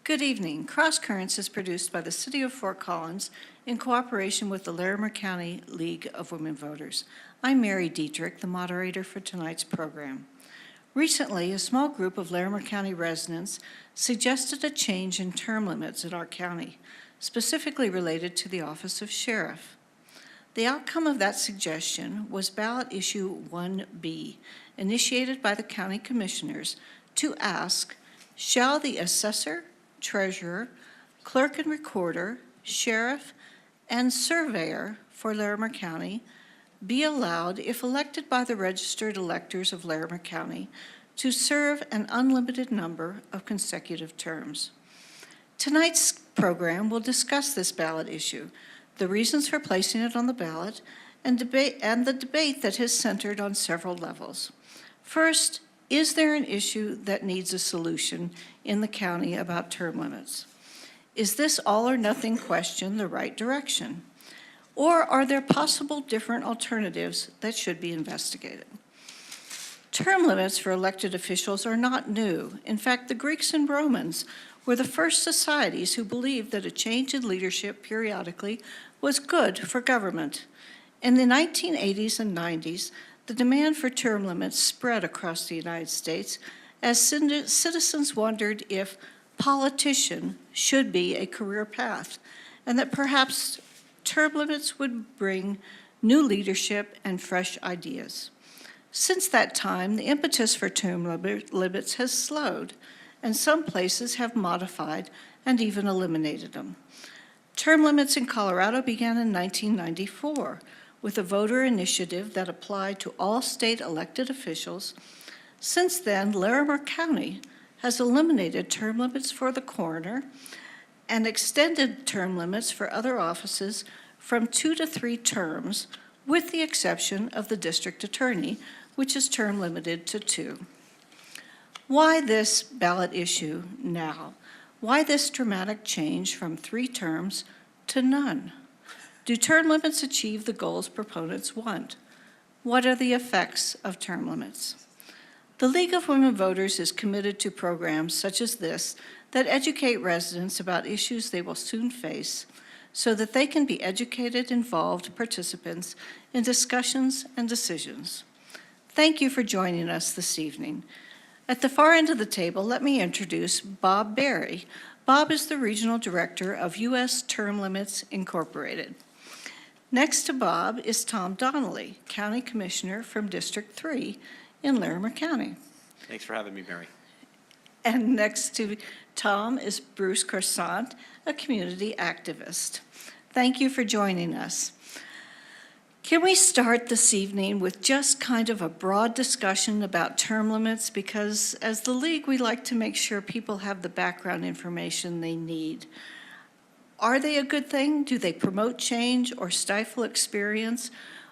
Good evening. CrossCurrents is produced by the City of Fort Collins in cooperation with the Larimer County League of Women Voters. I'm Mary Dietrich, the moderator for tonight's program. Recently, a small group of Larimer County residents suggested a change in term limits in our county, specifically related to the office of Sherriff. The outcome of that suggestion was ballot issue 1B, initiated by the county commissioners to ask, shall the Assessor, Treasurer, Clerk and Recorder, Sheriff, and Surveyor for Larimer County be allowed, if elected by the registered electors of Larimer County, to serve an unlimited number of consecutive terms? Tonight's program will discuss this ballot issue, the reasons for placing it on the ballot, and the debate that has centered on several levels. First, is there an issue that needs a solution in the county about term limits? Is this all or nothing question the right direction? Or are there possible different alternatives that should be investigated? Term limits for elected officials are not new. In fact, the Greeks and Romans were the first societies who believed that a change in leadership periodically was good for government. In the 1980s and 90s, the demand for term limits spread across the United States as citizens wondered if politician should be a career path, and that perhaps term limits would bring new leadership and fresh ideas. Since that time, the impetus for term limits has slowed, and some places have modified and even eliminated them. Term limits in Colorado began in 1994 with a voter initiative that applied to all state elected officials. Since then, Larimer County has eliminated term limits for the coroner and extended term limits for other offices from 2 to 3 terms, with the exception of the district attorney, which is term limited to 2. Why this ballot issue now? Why this dramatic change from 3 terms to none? Do term limits achieve the goals proponents want? What are the effects of term limits? The League of Women Voters is committed to programs such as this that educate residents about issues they will soon face so that they can be educated, involved participants in discussions and decisions. Thank you for joining us this evening. At the far end of the table, let me introduce Bob Berry. Bob is the Regional Director of U.S. Term Limits Incorporated. Next to Bob is Tom Donnelly, County Commissioner from District 3 in Larimer County. Thanks for having me, Mary. And next to Tom is Bruce Croissant, a community activist. Thank you for joining us. Can we start this evening with just kind of a broad discussion about term limits? Because as the League, we like to make sure people have the background information they need. Are they a good thing? Do they promote change or stifle experience?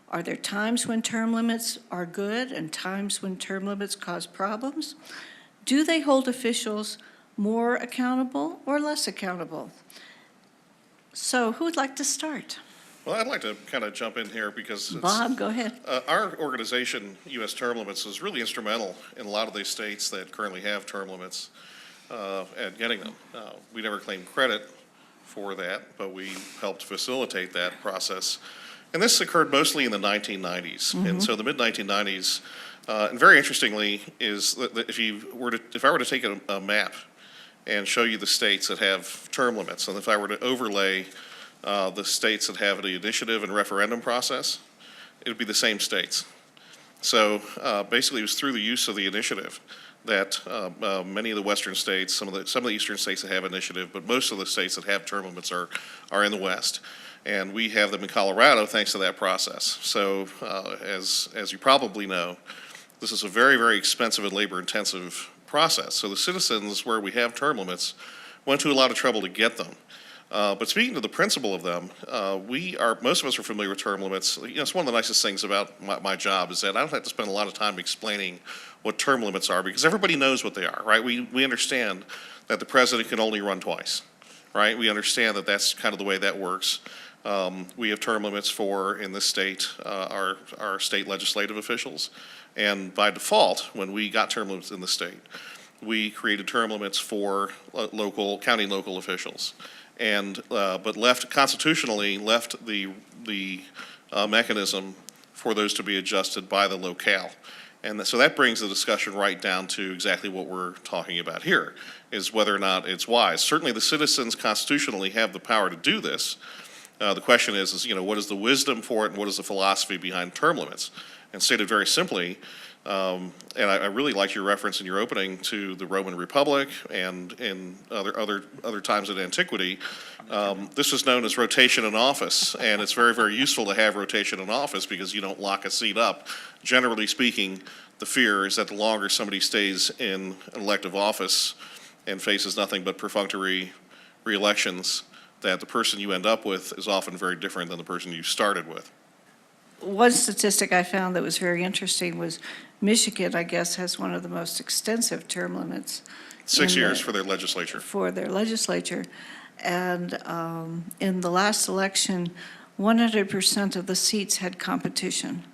Are there times when term limits are good and times when term limits cause problems? Do they hold officials more accountable or less accountable? So who would like to start? Well, I'd like to kind of jump in here because Bob, go ahead. Our organization, U.S. Term Limits, is really instrumental in a lot of these states that currently have term limits at getting them. We never claim credit for that, but we helped facilitate that process. And this occurred mostly in the 1990s. And so the mid-1990s, and very interestingly, is that if I were to take a map and show you the states that have term limits, and if I were to overlay the states that have the initiative and referendum process, it would be the same states. So basically, it was through the use of the initiative that many of the western states, some of the eastern states that have initiative, but most of the states that have term limits are in the west. And we have them in Colorado thanks to that process. So as you probably know, this is a very, very expensive and labor-intensive process. So the citizens where we have term limits went to a lot of trouble to get them. But speaking to the principle of them, most of us are familiar with term limits. You know, it's one of the nicest things about my job is that I don't have to spend a lot of time explaining what term limits are because everybody knows what they are, right? We understand that the president can only run twice, right? We understand that that's kind of the way that works. We have term limits for, in this state, our state legislative officials. And by default, when we got term limits in the state, we created term limits for county and local officials. And, but constitutionally left the mechanism for those to be adjusted by the locale. And so that brings the discussion right down to exactly what we're talking about here, is whether or not it's wise. Certainly the citizens constitutionally have the power to do this. The question is, what is the wisdom for it and what is the philosophy behind term limits? And stated very simply, and I really like your reference in your opening to the Roman Republic and in other times in antiquity. This is known as rotation in office, and it's very, very useful to have rotation in office because you don't lock a seat up. Generally speaking, the fear is that the longer somebody stays in an elective office and faces nothing but perfunctory re-elections, that the person you end up with is often very different than the person you started with. One statistic I found that was very interesting was Michigan, I guess, has one of the most extensive term limits. 6 years for their legislature. For their legislature. And in the last election, 100% of the seats had competition,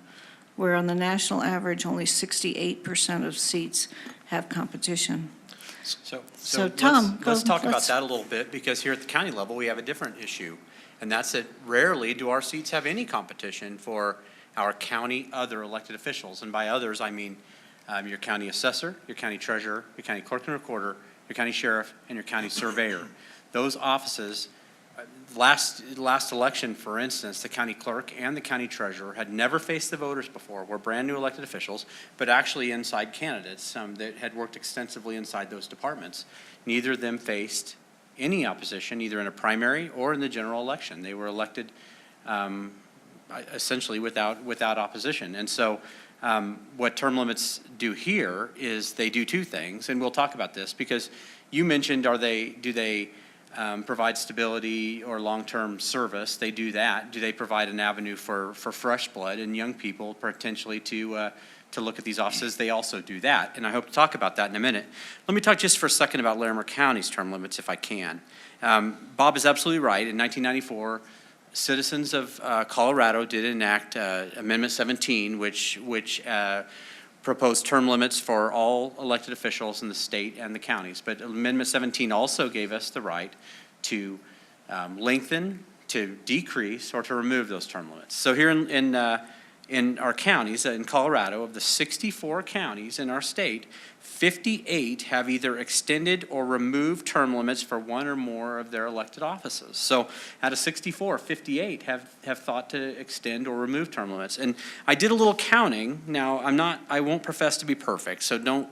where on the national average, only 68% of seats have competition. So Tom, let's talk about that a little bit, because here at the county level, we have a different issue. And that's that rarely do our seats have any competition for our county other elected officials. And by others, I mean your county assessor, your county treasurer, your county clerk and recorder, your county sheriff, and your county surveyor. Those offices, last election, for instance, the county clerk and the county treasurer had never faced the voters before, were brand new elected officials, but actually inside candidates that had worked extensively inside those departments. Neither of them faced any opposition, either in a primary or in the general election. They were elected essentially without opposition. And so what term limits do here is they do two things, and we'll talk about this, because you mentioned do they provide stability or long-term service? They do that. Do they provide an avenue for fresh blood and young people potentially to look at these offices? They also do that, and I hope to talk about that in a minute. Let me talk just for a second about Larimer County's term limits, if I can. Bob is absolutely right. In 1994, citizens of Colorado did enact Amendment 17, which proposed term limits for all elected officials in the state and the counties. But Amendment 17 also gave us the right to lengthen, to decrease, or to remove those term limits. So here in our counties, in Colorado, of the 64 counties in our state, 58 have either extended or removed term limits for one or more of their elected offices. So out of 64, 58 have thought to extend or remove term limits. And I did a little counting. Now, I won't profess to be perfect, so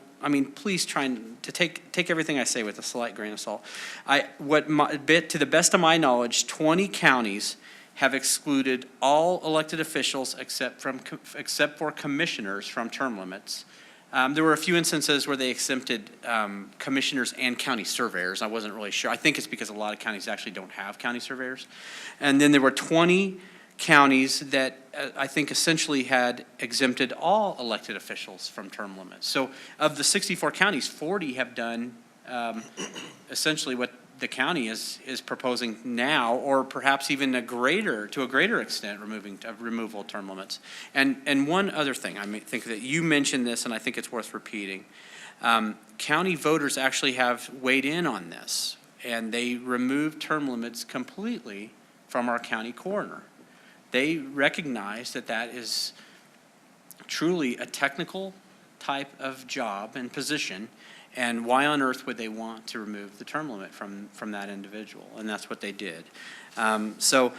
please try to take everything I say with a slight grain of salt. To the best of my knowledge, 20 counties have excluded all elected officials except for commissioners from term limits. There were a few instances where they exempted commissioners and county surveyors. I wasn't really sure. I think it's because a lot of counties actually don't have county surveyors. And then there were 20 counties that I think essentially had exempted all elected officials from term limits. So of the 64 counties, 40 have done essentially what the county is proposing now, or perhaps even to a greater extent, removal of term limits. And one other thing, I think that you mentioned this, and I think it's worth repeating. County voters actually have weighed in on this, and they removed term limits completely from our county coroner. They recognize that is truly a technical type of job and position. And why on earth would they want to remove the term limit from that individual? And that's what they did. So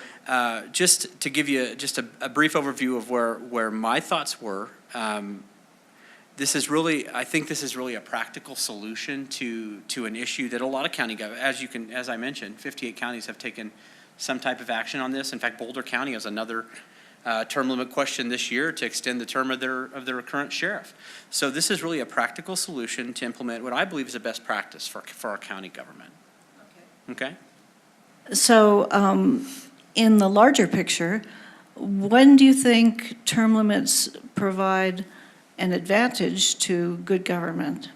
just to give you just a brief overview of where my thoughts were, I think this is really a practical solution to an issue that a lot of county government, as I mentioned, 58 counties have taken some type of action on this. In fact, Boulder County has another term limit question this year to extend the term of their current sheriff. So this is really a practical solution to implement what I believe is a best practice for our county government. Okay? So in the larger picture, when do you think term limits provide an advantage to good government?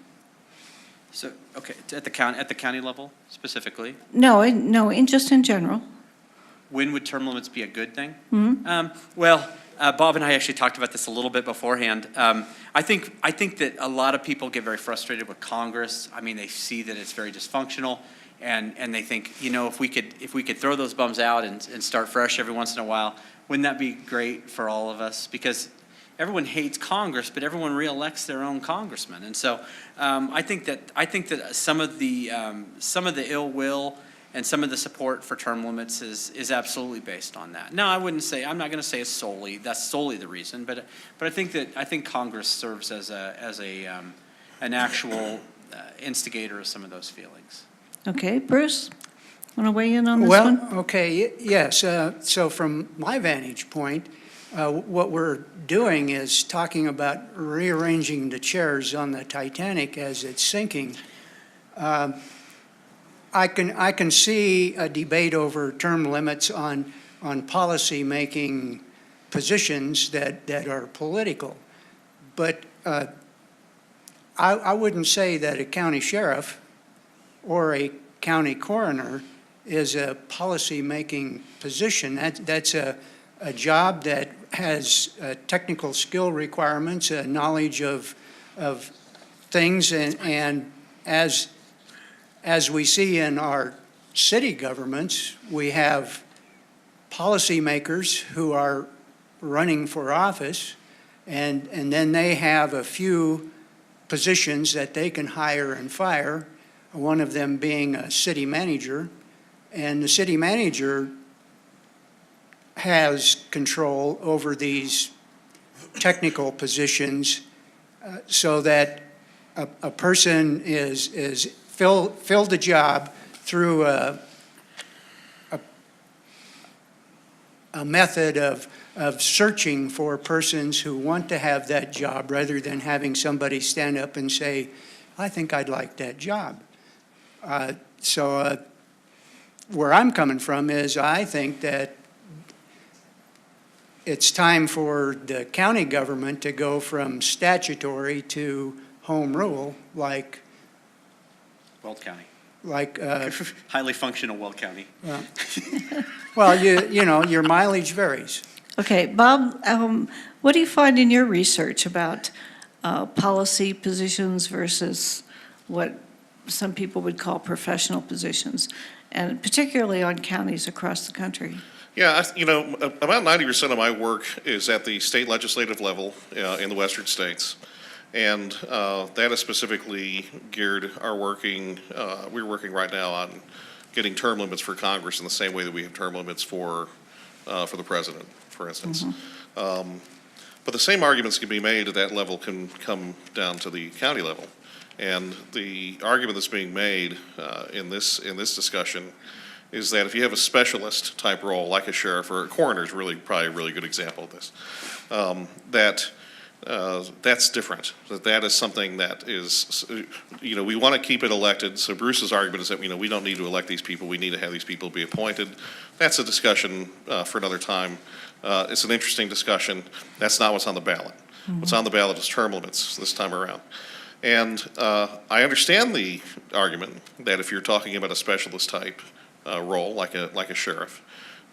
So, okay, at the county level specifically? No, just in general. When would term limits be a good thing? Mm-hmm. Well, Bob and I actually talked about this a little bit beforehand. I think that a lot of people get very frustrated with Congress. I mean, they see that it's very dysfunctional, and they think, if we could throw those bums out and start fresh every once in a while, wouldn't that be great for all of us? Because everyone hates Congress, but everyone reelects their own congressman, and so I think that some of the ill will and some of the support for term limits is absolutely based on that. Now, I'm not going to say that's solely the reason, but I think Congress serves as an actual instigator of some of those feelings. Okay, Bruce, want to weigh in on this one? Well, okay, yes. So from my vantage point, what we're doing is talking about rearranging the chairs on the Titanic as it's sinking. I can see a debate over term limits on policy-making positions that are political. But I wouldn't say that a county sheriff or a county coroner is a policy-making position. That's a job that has technical skill requirements, a knowledge of things, and as we see in our city governments, we have policymakers who are running for office, and then they have a few positions that they can hire and fire, one of them being a city manager. And the city manager has control over these technical positions so that a person is filled a job through a method of searching for persons who want to have that job rather than having somebody stand up and say, I think I'd like that job. So where I'm coming from is I think that it's time for the county government to go from statutory to home rule, like Weld County. like Highly functional Weld County. well, your mileage varies. Okay, Bob, what do you find in your research about policy positions versus what some people would call professional positions, and particularly on counties across the country? Yeah, about 90% of my work is at the state legislative level in the western states. And that is specifically geared we're working right now on getting term limits for Congress in the same way that we have term limits for the president, for instance. Mm-hmm. But the same arguments can be made at that level can come down to the county level. And the argument that's being made in this discussion is that if you have a specialist type role, like a sheriff or a coroner is probably a really good example of this, that's different. That is something that is, we want to keep it elected. So Bruce's argument is that, we don't need to elect these people. We need to have these people be appointed. That's a discussion for another time. It's an interesting discussion. That's not what's on the ballot. Mm-hmm. What's on the ballot is term limits this time around. And I understand the argument that if you're talking about a specialist type role, like a sheriff,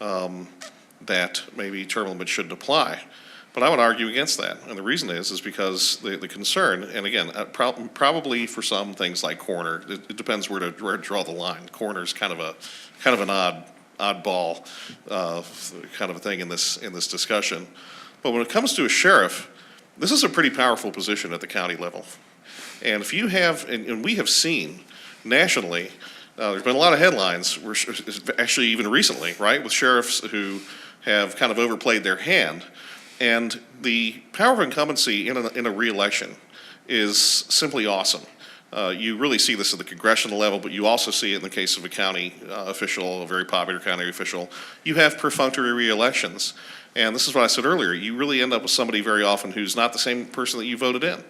that maybe term limits shouldn't apply. But I would argue against that, and the reason is because the concern, and again, probably for some things like coroner, it depends where to draw the line. Coroner is kind of an oddball kind of a thing in this discussion. But when it comes to a sheriff, this is a pretty powerful position at the county level. And if you have, and we have seen nationally, there's been a lot of headlines, actually even recently, right, with sheriffs who have kind of overplayed their hand. And the power of incumbency in a re-election is simply awesome. You really see this at the congressional level, but you also see it in the case of a county official, a very popular county official. You have perfunctory re-elections. And this is what I said earlier. You really end up with somebody very often who's not the same person that you voted in.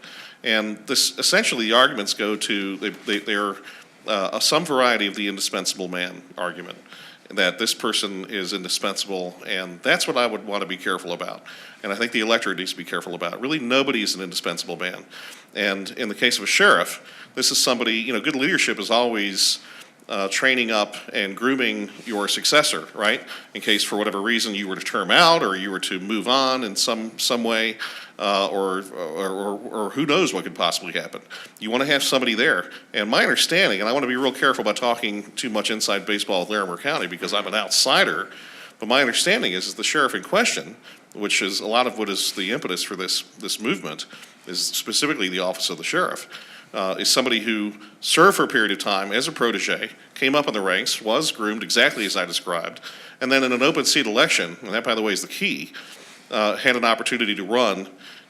And this essentially, the arguments go to, they're some variety of the indispensable man argument, that this person is indispensable, and that's what I would want to be careful about. And I think the electorate needs to be careful about. Really, nobody is an indispensable man. And in the case of a sheriff, this is somebody, good leadership is always training up and grooming your successor, right? In case for whatever reason you were to term out or you were to move on in some way, or who knows what could possibly happen. You want to have somebody there. And my understanding, and I want to be real careful about talking too much inside baseball with Larimer County because I'm an outsider, but my understanding is the sheriff in question, which is a lot of what is the impetus for this movement, is specifically the office of the sheriff. Is somebody who served for a period of time as a protege, came up in the ranks, was groomed exactly as I described, and then in an open seat election, and that, by the way, is the key, had an opportunity to run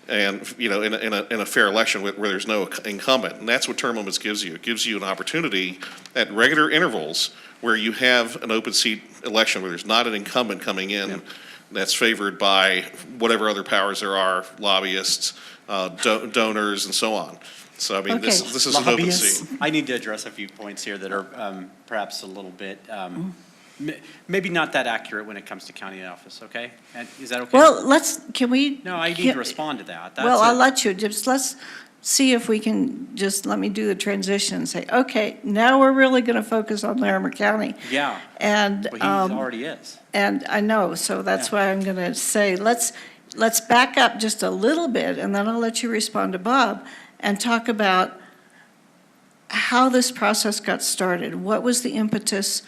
and, you know, in a fair election where there's no incumbent. And that's what term limits gives you. It gives you an opportunity at regular intervals where you have an open seat election where there's not an incumbent coming in that's favored by whatever other powers there are, lobbyists, donors, and so on. So, I mean, Okay. this is an open seat. I need to address a few points here that are perhaps a little bit, maybe not that accurate when it comes to county office, okay? And is that okay? Well, can we? No, I need to respond to that. Well, I'll let you, let's see if we can let me do the transition and say, okay, now we're really going to focus on Larimer County. Yeah, And, well, he already is. and I know, so that's Yeah. why I'm going to say, let's back up just a little bit, and then I'll let you respond to Bob, and talk about how this process got started. What was the impetus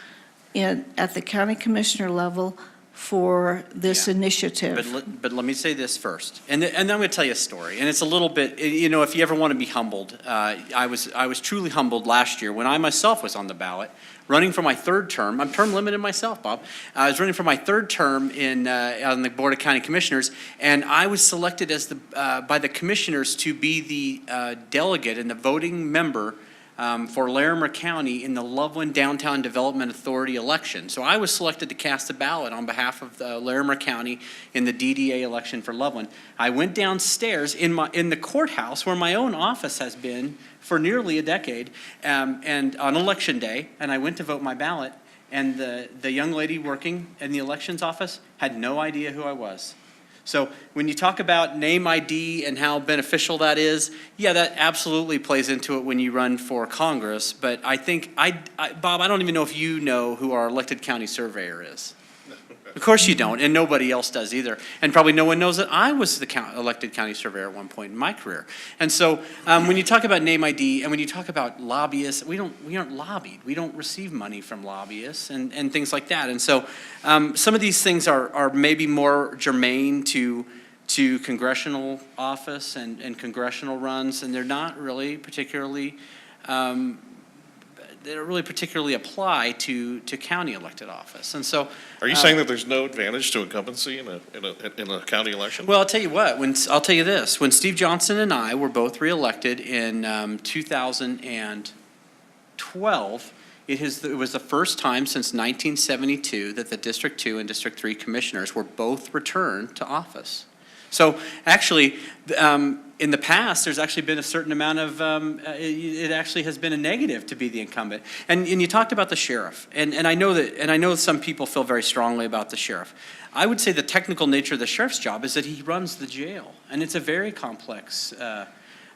at the county commissioner level for this Yeah. initiative? But let me say this first, and I'm going to tell you a story, and it's a little bit, you know, if you ever want to be humbled, I was truly humbled last year when I myself was on the ballot, running for my third term. I'm term limited myself, Bob. I was running for my third term on the Board of County Commissioners, and I was selected as by the commissioners to be the delegate and the voting member for Larimer County in the Loveland Downtown Development Authority election. So I was selected to cast a ballot on behalf of Larimer County in the DDA election for Loveland. I went downstairs in the courthouse where my own office has been for nearly a decade, and on election day, and I went to vote my ballot, and the young lady working in the elections office had no idea who I was. So when you talk about name ID and how beneficial that is, yeah, that absolutely plays into it when you run for Congress. But I think, Bob, I don't even know if you know who our elected county surveyor is. Of course you don't, and nobody else does either. And probably no one knows that I was the elected county surveyor at one point in my career. And so when you talk about name ID and when you talk about lobbyists, we aren't lobbied. We don't receive money from lobbyists and things like that. And so some of these things are maybe more germane to congressional office and congressional runs, and they're not really particularly they don't really particularly apply to county elected office. And so, Are you saying that there's no advantage to incumbency in a county election? well, I'll tell you what. I'll tell you this: when Steve Johnson and I were both reelected in 2012, it was the first time since 1972 that the District 2 and District 3 commissioners were both returned to office. So actually, in the past, there's actually been a certain amount of, it actually has been a negative to be the incumbent. And you talked about the sheriff, and I know some people feel very strongly about the sheriff. I would say the technical nature of the sheriff's job is that he runs the jail, and it's a very complex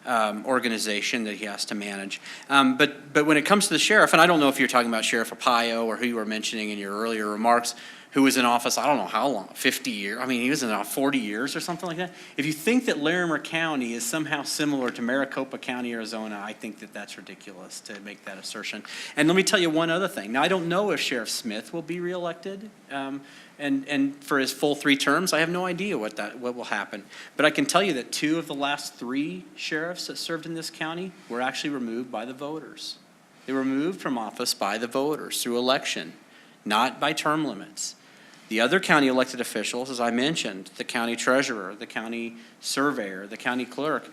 organization that he has to manage. But when it comes to the sheriff, and I don't know if you're talking about Sheriff Arpaio or who you were mentioning in your earlier remarks, who was in office, I don't know how long, 50 years. I mean, he was in 40 years or something like that. If you think that Larimer County is somehow similar to Maricopa County, Arizona, I think that that's ridiculous to make that assertion. And let me tell you one other thing. Now, I don't know if Sheriff Smith will be reelected, and for his full 3 terms, I have no idea what will happen. But I can tell you that 2 of the last 3 sheriffs that served in this county were actually removed by the voters. They were removed from office by the voters through election, not by term limits. The other county elected officials, as I mentioned, the county treasurer, the county surveyor, the county clerk,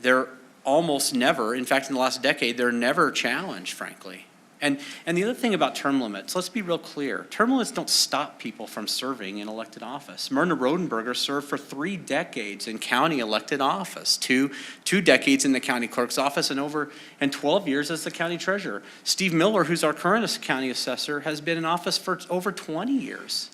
they're almost never, in fact, in the last decade, they're never challenged, frankly. And the other thing about term limits, let's be real clear. Term limits don't stop people from serving in elected office. Myrna Rodenberger served for 3 decades in county elected office, 2 decades in the county clerk's office, and 12 years as the county treasurer. Steve Miller, who's our current county assessor, has been in office for over 20 years.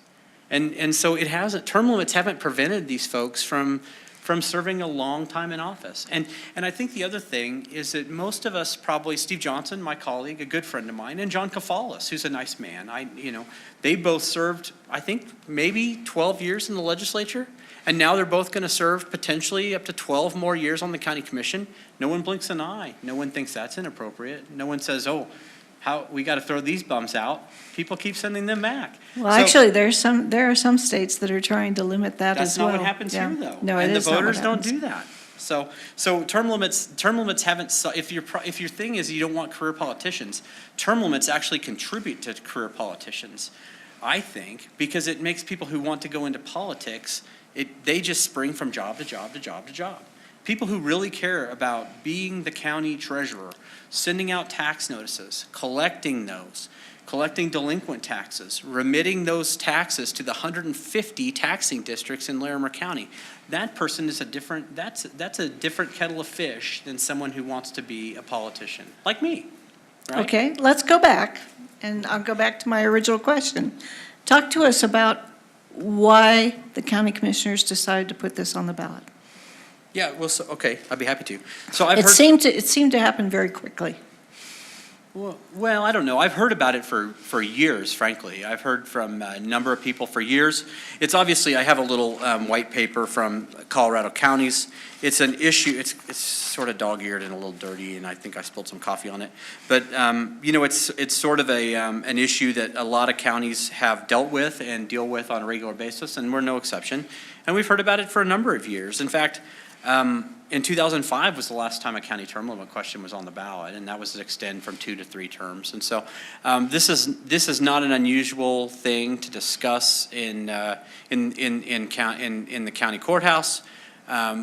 And so term limits haven't prevented these folks from from serving a long time in office. And I think the other thing is that most of us probably, Steve Johnson, my colleague, a good friend of mine, and John Kafalis, who's a nice man, they both served, I think, maybe 12 years in the legislature, and now they're both going to serve potentially up to 12 more years on the county commission. No one blinks an eye. No one thinks that's inappropriate. No one says, oh, we got to throw these bums out. People keep sending them back. Well, So- actually, there are some states that are trying to limit that as well. That's not what happens Yeah. here, though. No, it and is the not what voters don't happens. do that. So term limits haven't. If your thing is you don't want career politicians, term limits actually contribute to career politicians, I think, because it makes people who want to go into politics, they just spring from job to job to job to job. People who really care about being the county treasurer, sending out tax notices, collecting delinquent taxes, remitting those taxes to the 150 taxing districts in Larimer County. That person is that's a different kettle of fish than someone who wants to be a politician, like me, right? Okay, let's go back, and I'll go back to my original question. Talk to us about why the county commissioners decided to put this on the ballot. Yeah, well, okay, I'd be happy to. So I've It heard. seemed to happen very quickly. Well, I don't know. I've heard about it for years, frankly. I've heard from a number of people for years. It's obviously, I have a little white paper from Colorado counties. It's an issue, it's sort of dog-eared and a little dirty, and I think I spilled some coffee on it. But, it's sort of an issue that a lot of counties have dealt with and deal with on a regular basis, and we're no exception. And we've heard about it for a number of years. In fact, in 2005 was the last time a county term limit question was on the ballot, and that was to extend from 2 to 3 terms. And so this is not an unusual thing to discuss in the county courthouse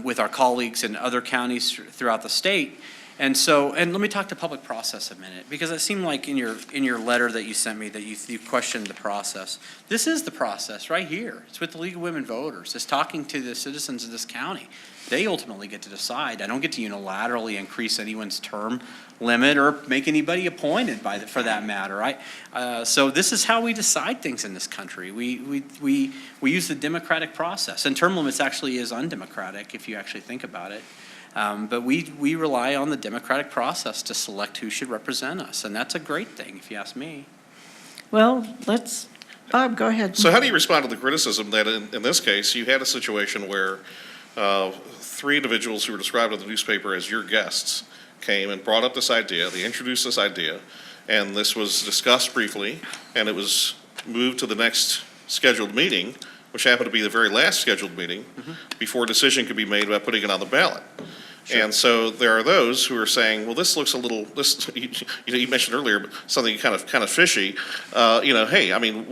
with our colleagues in other counties throughout the state. And let me talk to public process a minute, because it seemed like in your letter that you sent me that you questioned the process. This is the process right here. It's with the League of Women Voters. It's talking to the citizens of this county. They ultimately get to decide. I don't get to unilaterally increase anyone's term limit or make anybody appointed for that matter. So this is how we decide things in this country. We use the democratic process, and term limits actually is undemocratic if you actually think about it. But we rely on the democratic process to select who should represent us, and that's a great thing, if you ask me. Well, Bob, go ahead. So how do you respond to the criticism that in this case, you had a situation where 3 individuals who were described in the newspaper as your guests came and brought up this idea, they introduced this idea, and this was discussed briefly, and it was moved to the next scheduled meeting, which happened to be the very last scheduled meeting, before a decision could be made about putting it on the ballot. Sure. And so there are those who are saying, well, this looks a little, you mentioned earlier something kind of fishy. Hey, I mean,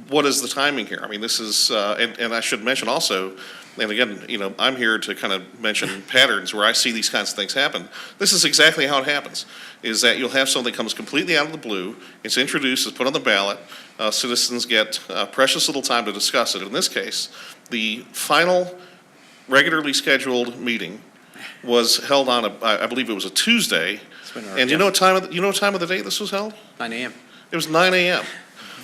what is the timing here? I mean, this is, and I should mention also, and again, I'm here to kind of mention patterns where I see these kinds of things happen. This is exactly how it happens, is that you'll have something that comes completely out of the blue, it's introduced, it's put on the ballot, citizens get precious little time to discuss it. In this case, the final regularly scheduled meeting was held on I believe it was a Tuesday. And you know what time of the day this was held? 9 a.m. It was 9 a.m.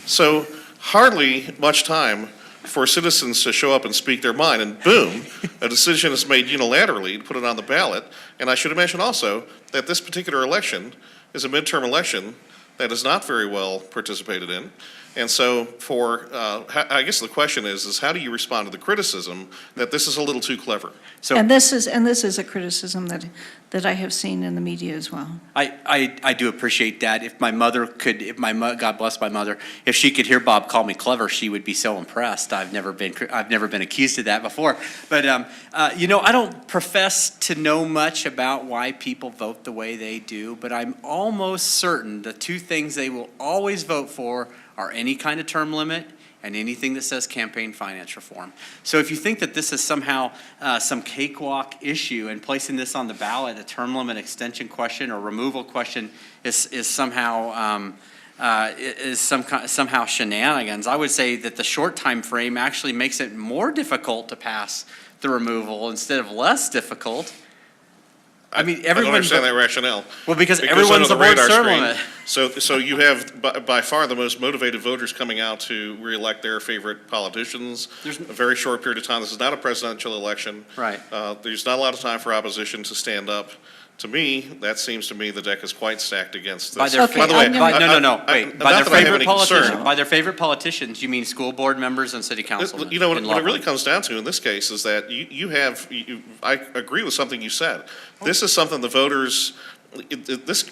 So hardly much time for citizens to show up and speak their mind, and boom, a decision is made unilaterally to put it on the ballot. And I should mention also that this particular election is a midterm election that is not very well participated in. And so I guess the question is how do you respond to the criticism that this is a little too clever? So And this is a criticism that I have seen in the media as well. I do appreciate that. If my mother could, God bless my mother, if she could hear Bob call me clever, she would be so impressed. I've never been accused of that before. But I don't profess to know much about why people vote the way they do. But I'm almost certain the 2 things they will always vote for are any kind of term limit and anything that says campaign finance reform. So if you think that this is somehow some cakewalk issue and placing this on the ballot, a term limit extension question or removal question is somehow somehow shenanigans, I would say that the short time frame actually makes it more difficult to pass the removal instead of less difficult. I mean, I don't everyone. understand that rationale. Well, because It goes everyone's under aboard radar term screen. limit. So you have by far the most motivated voters coming out to reelect their favorite politicians. There's- A very short period of time. This is not a presidential election. Right. There's not a lot of time for opposition to stand up. To me, that seems to me the deck is quite stacked against this. By their Okay, By the way, I'm gonna- no, wait. By their not that I have favorite any concern. politicians. By their favorite politicians, you mean school board members and city councilmen. You know, in what it Loveland. really comes down to in this case is that I agree with something you said. This is something the voters, this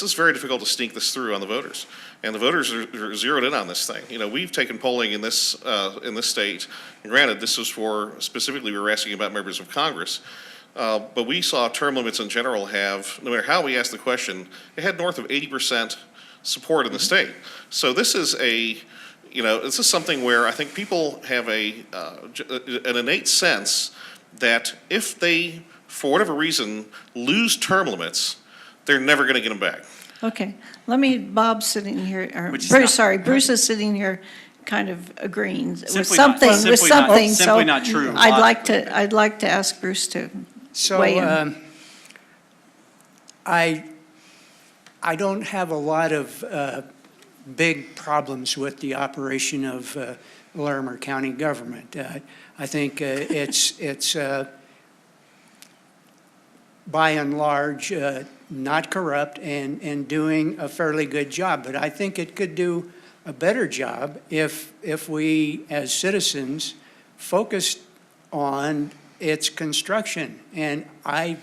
is very difficult to sneak this through on the voters. And the voters are zeroed in on this thing. You know, we've taken polling in this state, and granted, this was specifically we were asking about members of Congress. But we saw term limits in general have, no matter how we asked the question, it had north of 80% support in the state. So this is this is something where I think people have an innate sense that if they, for whatever reason, lose term limits, they're never going to get them back. Okay, Bob's sitting here, or Which is Bruce, not- sorry, Bruce is sitting here kind of agreeing with Simply something, not- with simply not- something, so. simply not true I'd like to ask Bruce to So, weigh in. I don't have a lot of big problems with the operation of Larimer County government. I think it's by and large not corrupt and doing a fairly good job. But I think it could do a better job if we, as citizens, focused on its construction. And I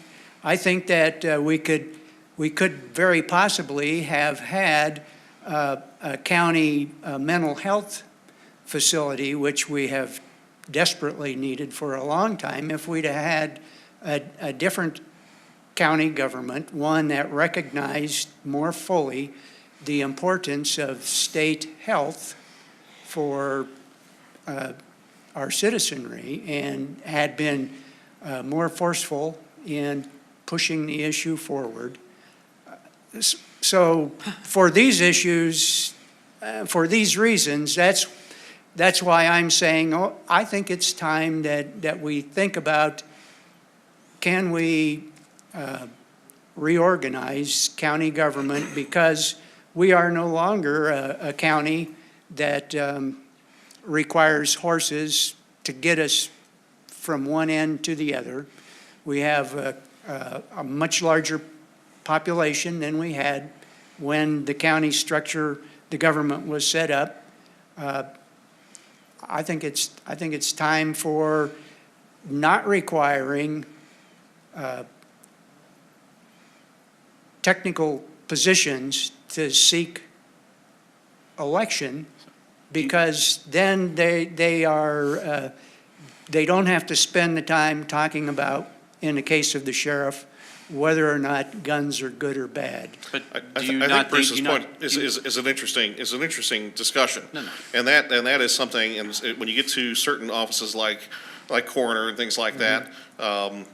think that we could very possibly have had a county mental health facility, which we have desperately needed for a long time, if we'd have had a different county government, one that recognized more fully the importance of state health for our citizenry and had been more forceful in pushing the issue forward. So for these issues, for these reasons, that's why I'm saying, I think it's time that we think about, can we reorganize county government, because we are no longer a county that requires horses to get us from one end to the other. We have a much larger population than we had when the county structure, the government was set up. I think it's time for not requiring technical positions to seek election, because then they don't have to spend the time talking about, in the case of the sheriff, whether or not guns are good or bad. But I do you think not Bruce's think, point is an interesting discussion. No. And that is something, and when you get to certain offices like coroner and things like that,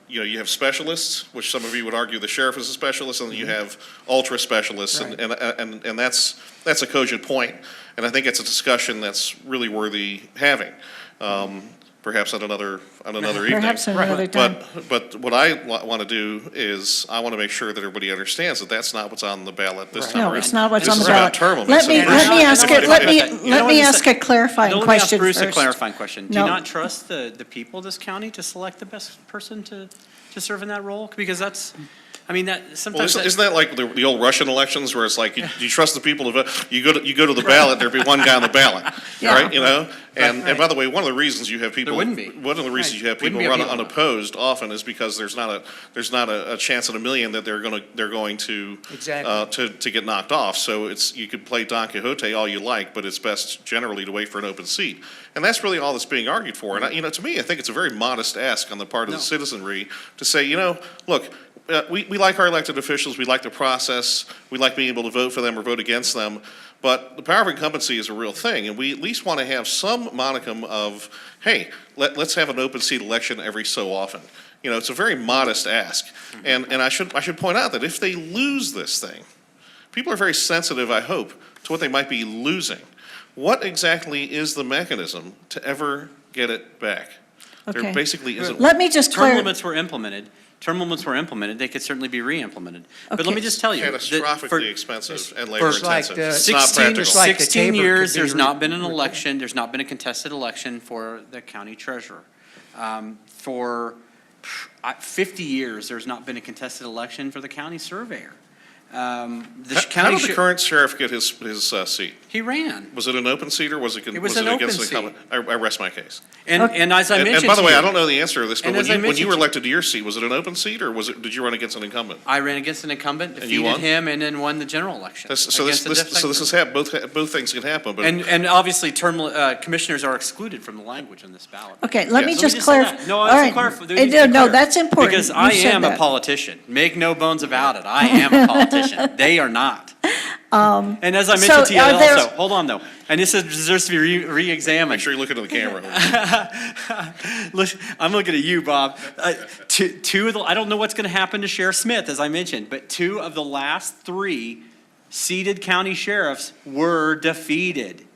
you have specialists, which some of you would argue the sheriff is a specialist, and then you have ultra specialists, Right. and that's a cogent point. And I think it's a discussion that's really worthy having. Perhaps on another evening. Perhaps another time. But what I want to do is, I want to make sure that everybody understands that that's not what's on the ballot this time around. No, it's not what's This on the is about ballot. term limits. Let me ask it, let me ask a clarifying let me ask question Bruce a first. clarifying question. Do No. you not trust the people of this county to select the best person to serve in that role? Because that's, I mean, that Well, sometimes. isn't that like the old Russian elections where it's like, you trust the people to vote, you go to the ballot, there'd be one guy on the ballot, Yeah. right, you know? And by the way, one of the reasons you have people. There wouldn't be. One of the reasons you have Wouldn't people be a run people. unopposed often is because there's not a chance in a million that they're going to. Exactly. To get knocked off. So you could play Don Quixote all you like, but it's best generally to wait for an open seat. And that's really all that's being argued for. And to me, I think it's a very modest ask on the part of the citizenry to say, look, we like our elected officials, we like the process, we like being able to vote for them or vote against them, but the power of incumbency is a real thing, and we at least want to have some modicum of, hey, let's have an open seat election every so often. It's a very modest ask. And I should point out that if they lose this thing, people are very sensitive, I hope, to what they might be losing. What exactly is the mechanism to ever get it back? There Okay. basically isn't. Let me just Term clarify. limits were implemented term limits were implemented, they could certainly be re-implemented. But let me Okay. just tell you. that Catastrophically expensive and for labor like intensive. the- It's not 16, practical. Just like the 16 Tabor years, could be there's not been an re- election, there's not been a contested election for the county treasurer. For 50 years, there's not been a contested election for the county surveyor. The How county, did the current sheriff get his seat? he ran. Was it an open seat or was it, It was an against open the incumbent? I rest my case. And Okay. as I mentioned And by the to way, you- I don't know the answer to this, but And when as I you mentioned were to- elected to your seat, was it an open seat or did you run against an incumbent? I ran against an incumbent, And you defeated won? him, and then won the general election. So against the this has both things can happen, but. And obviously, commissioners are excluded from the language on this ballot. Okay, let me Yes. just say clarify. that. No, All it's right. No, that's important. Because You I said am a that. politician. Make no bones about it. I am a politician. They are not. And as I mentioned so to you are there- also, hold on though, and this deserves to be Make re-examined. sure you look into the camera. Look, I'm looking at you, Bob. Two of the, I don't know what's going to happen to Sheriff Smith, as I mentioned, but 2 of the last 3 seated county sheriffs were defeated.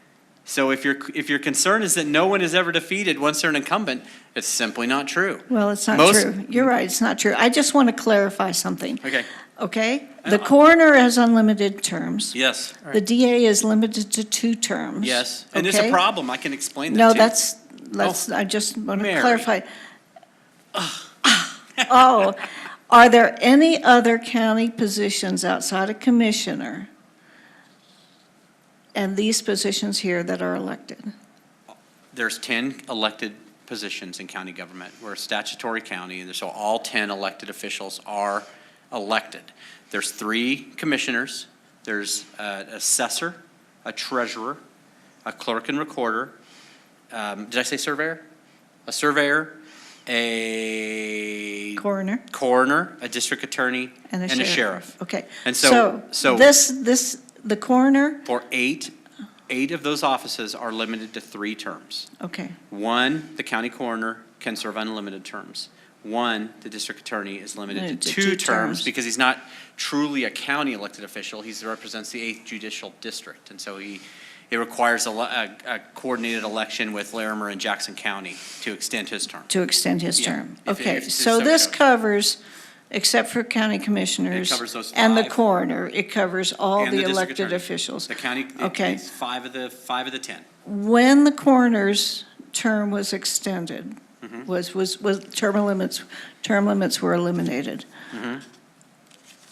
So if your concern is that no one is ever defeated once they're an incumbent, it's simply not true. Well, it's not Most- true. You're right, it's not true. I just want to clarify something, Okay. okay? The coroner has unlimited terms. Yes. The DA is limited to 2 terms. Yes. And it's a okay? problem. I can explain that No, too. I just want to Mary. clarify. Oh, are there any other county positions outside of commissioner and these positions here that are elected? There's 10 elected positions in county government. We're a statutory county, and so all 10 elected officials are elected. There's 3 commissioners. There's an assessor, a treasurer, a clerk and recorder. Did I say surveyor? A surveyor, a Coroner a district attorney, and a sheriff. Okay. And so The coroner, for 8 of those offices are limited to 3 terms. okay. 1, the county coroner can serve unlimited terms. 1, the district attorney is limited Limited to to 2 2 terms terms. because he's not truly a county elected official. He represents the 8th judicial district. And so it requires a coordinated election with Larimer and Jackson County to extend his term. To extend his Yeah, term. if- Okay, if- so so this it covers, except for county commissioners. It covers those and the 5. coroner, it covers all And the district elected attorney. officials. The county, Okay. it's 5 of the 10. When the coroner's term was extended, Mm-hmm. was term limits were eliminated. Mm-hmm.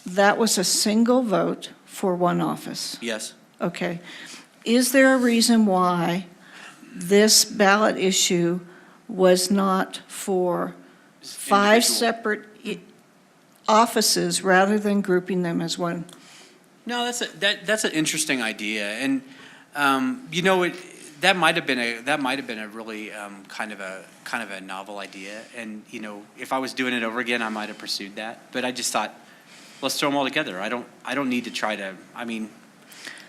That was a single vote for one office. Yes. Okay. Is there a reason why this ballot issue was not for 5 Individual. separate offices rather than grouping them as one? No, that's an interesting idea, and that might have been a really kind of a novel idea, and if I was doing it over again, I might have pursued that. But I just thought, let's throw them all together. I don't need to try to. I mean,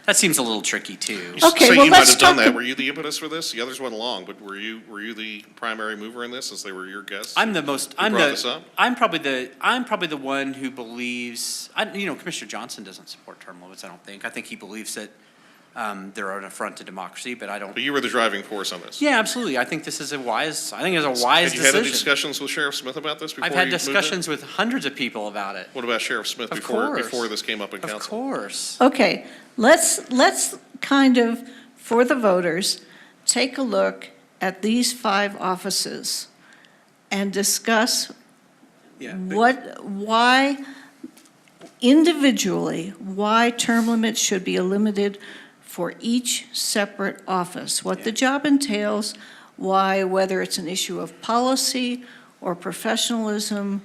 that seems a little tricky too. Okay, So well, you might let's have done talk that. ab- Were you the impetus for this? The others went along, but were you the primary mover in this, as they were your guests? I'm the most. Who brought this up? I'm probably the one who believes. Commissioner Johnson doesn't support term limits. I don't think. I think he believes that they're an affront to democracy. But I don't. But you were the driving force on this. Yeah, absolutely. I think this is a wise. I think it's a wise Had you decision. had any discussions with Sheriff Smith about this before I've had you moved in? discussions with hundreds of people about it. What about Sheriff Smith Of before course. this came up in council? Of course. Okay, let's kind of, for the voters, take a look at these 5 offices and discuss Yeah. but- why individually, why term limits should be limited for each separate office, what the job entails, why, whether it's an issue of policy or professionalism,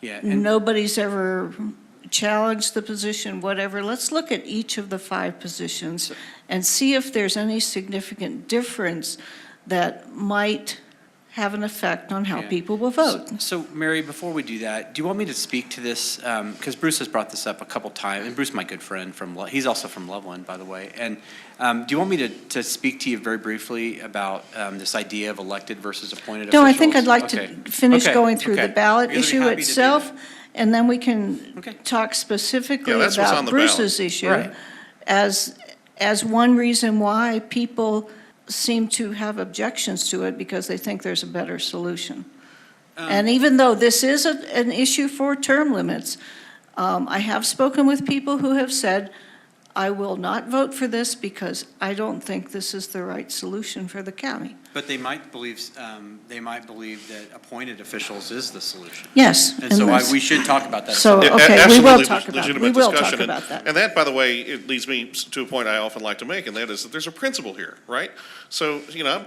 Yeah. And nobody's ever challenged the position, whatever. Let's look at each of the 5 positions and see if there's any significant difference that might have an effect on how Yeah. people will vote. So, Mary, before we do that, do you want me to speak to this? Because Bruce has brought this up a couple times, and Bruce, my good friend he's also from Loveland, by the way. And do you want me to speak to you very briefly about this idea of elected versus appointed No, officials? I think I'd like Okay. to finish Okay, going through the okay. ballot Really issue happy to do itself, that. and then we can Okay. talk specifically Yeah, that's what's on about the Bruce's ballot. issue Right. as one reason why people seem to have objections to it because they think there's a better solution. And even though this is an issue for term limits, I have spoken with people who have said, I will not vote for this because I don't think this is the right solution for the county. But they might believe that appointed officials is the solution. Yes. And so we should talk about that. So, Yeah, okay, we will absolutely talk about, legitimate we will talk discussion. about that. And that, by the way, it leads me to a point I often like to make, and that is that there's a principle here, right? So,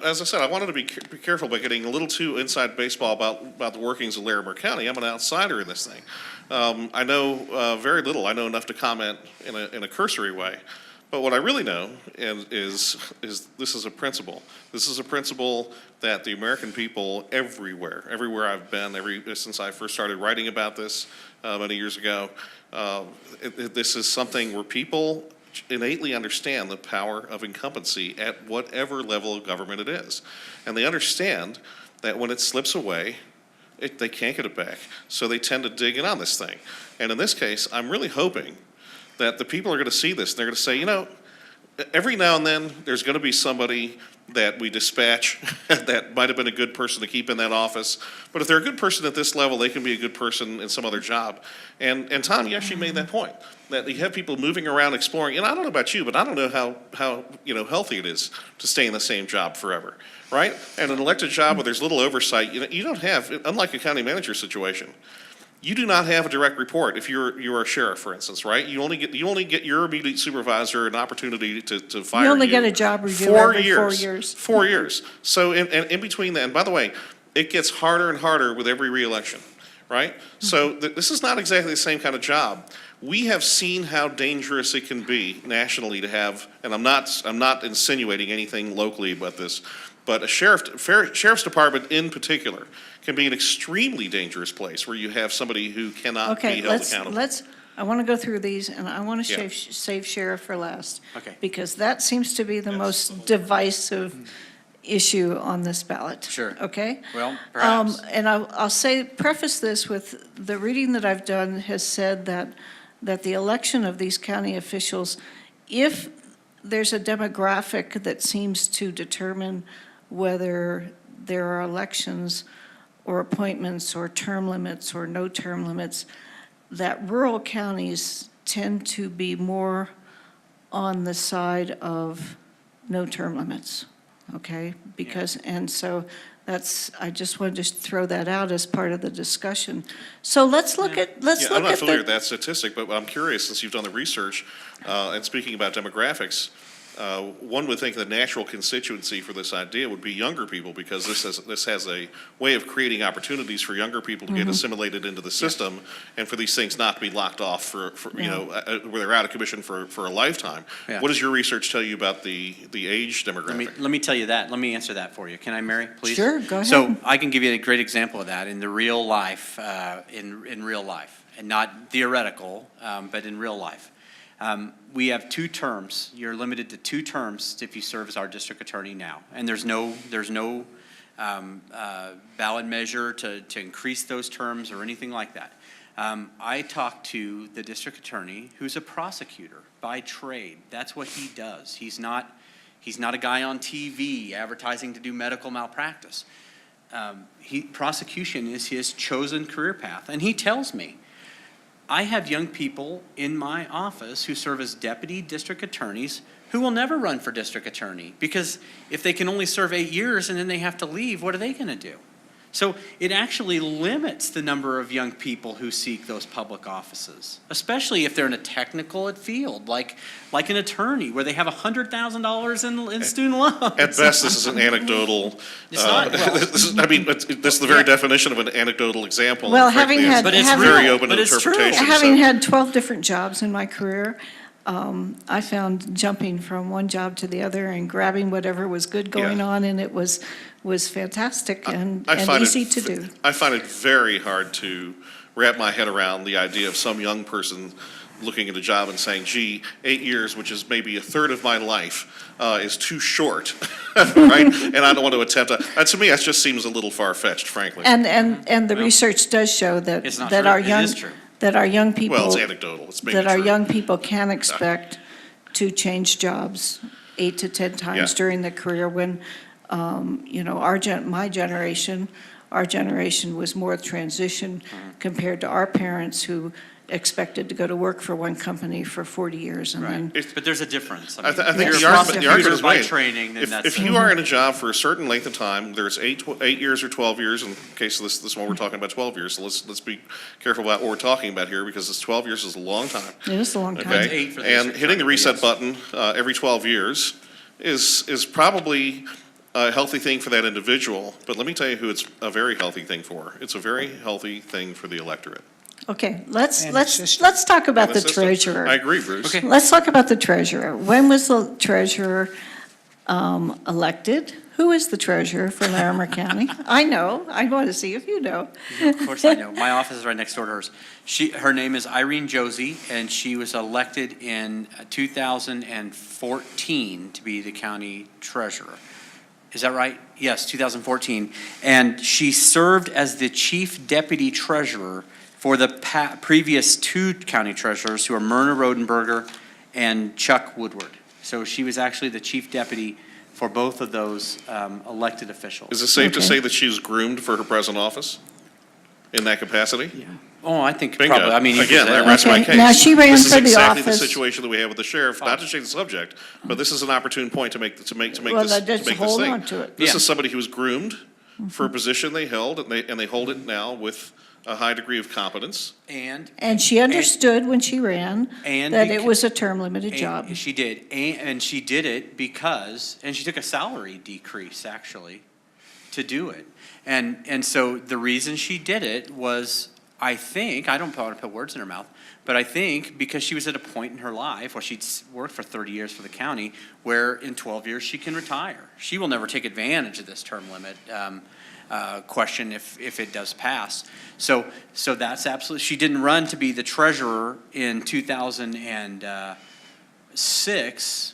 as I said, I wanted to be careful by getting a little too inside baseball about the workings of Larimer County. I'm an outsider in this thing. I know very little. I know enough to comment in a cursory way. But what I really know is this is a principle. This is a principle that the American people everywhere I've been, since I first started writing about this many years ago, this is something where people innately understand the power of incumbency at whatever level of government it is. And they understand that when it slips away, they can't get it back. So they tend to dig in on this thing. And in this case, I'm really hoping that the people are going to see this, and they're going to say, every now and then, there's going to be somebody that we dispatch that might have been a good person to keep in that office. But if they're a good person at this level, they can be a good person in some other job. And Tom, you actually made that point, that you have people moving around exploring. And I don't know about you, but I don't know how healthy it is to stay in the same job forever, right? And an elected job where there's little oversight, you don't have, unlike a county manager situation, you do not have a direct report if you're a sheriff, for instance, right? You only get your immediate supervisor an opportunity to fire you. You only get a job review every 4 years. 4 years. So in between that, and by the way, it gets harder and harder with every reelection, right? So this is not exactly the same kind of job. We have seen how dangerous it can be nationally to have, and I'm not insinuating anything locally about this, but a sheriff's department in particular can be an extremely dangerous place where you have somebody who cannot be held accountable. I want to go through these, and I want to Yeah. save sheriff for last. Okay. Because that seems to be the most divisive issue on this ballot. Sure. Okay? Well, perhaps. And I'll preface this with the reading that I've done has said that the election of these county officials, if there's a demographic that seems to determine whether there are elections or appointments or term limits or no term limits, that rural counties tend to be more on the side of no term limits, okay? Because, and so I just wanted to throw that out as part of the discussion. So let's look at, I'm not familiar with that statistic, but I'm curious, since you've done the research, and speaking about demographics, one would think the natural constituency for this idea would be younger people, because this has a way of creating opportunities for younger people to get assimilated into the system, and for these things not to be locked off for where they're out of commission for a lifetime. Yeah. What does your research tell you about the age demographic? Let me tell you that. Let me answer that for you. Can I, Mary, please? Sure, go ahead. So I can give you a great example of that in the real life, in real life, and not theoretical, but in real life. We have 2 terms. You're limited to 2 terms if you serve as our district attorney now. And there's no ballot measure to increase those terms or anything like that. I talked to the district attorney, who's a prosecutor by trade. That's what he does. He's not a guy on TV advertising to do medical malpractice. Prosecution is his chosen career path. And he tells me, I have young people in my office who serve as deputy district attorneys who will never run for district attorney, because if they can only serve 8 years and then they have to leave, what are they going to do? So it actually limits the number of young people who seek those public offices, especially if they're in a technical field, like an attorney, where they have $100,000 in student loans. At best, this is an anecdotal. It's not, well, this is the very definition of an anecdotal example. Well, Frankly, having had- But it's very real, open but to it's true. interpretation. Having so- had 12 different jobs in my career, I found jumping from one job to the other and grabbing whatever was good going on, and it was fantastic and easy to do. I find it very hard to wrap my head around the idea of some young person looking at a job and saying, gee, 8 years, which is maybe a third of my life, is too short, right? And I don't want to attempt that. To me, that just seems a little far-fetched, frankly. And the research does show that It's not that true. our It young is true. that our young people Well, it's anecdotal. It's maybe that our true. young people can expect to change jobs 8 to 10 times Yeah. during their career, when my generation our generation was more transition compared to our parents who expected to go to work for one company for 40 years and then. Right, but there's a difference. I think Yes. the Yes. argument is by made. training, then that's. If you are in a job for a certain length of time, there's 8 years or 12 years, in case of this one, we're talking about 12 years, so let's be careful about what we're talking about here, because this 12 years is a long time. It is a long time. It's Okay? 8 for the And district, hitting the reset yes. button every 12 years is probably a healthy thing for that individual, but let me tell you who it's a very healthy thing for. It's a very healthy thing for the electorate. Okay, let's And let's assistant. let's talk about the And system. treasurer. I agree, Bruce. Okay. Let's talk about the treasurer. When was the treasurer elected? Who is the treasurer for Larimer County? I know. I want to see if you know. Of course I know. My office is right next door to hers. Her name is Irene Josie, and she was elected in 2014 to be the county treasurer. Is that right? Yes, 2014. And she served as the chief deputy treasurer for the previous 2 county treasurers, who are Myrna Rodenberger and Chuck Woodward. So she was actually the chief deputy for both of those elected officials. Is it safe to Okay. say that she was groomed for her present office in that capacity? Oh, I think Bingo. probably. I mean, Again, that that's rests my Okay, case. now she ran This is for the exactly office. the situation that we have with the sheriff, not to change the subject, but this is an opportune point to make Well, this just hold thing. on to it. This Yeah. is somebody who was groomed for a position they held, and they hold it now with a high degree of competence. And she understood when she ran And that it beca- was a term-limited job. She did, and she did it because, and she took a salary decrease, actually, to do it. And so the reason she did it was, I think, I don't want to put words in her mouth, but I think because she was at a point in her life where she'd worked for 30 years for the county, where in 12 years she can retire. She will never take advantage of this term limit question if it does pass. So that's absolutely, she didn't run to be the treasurer in 2006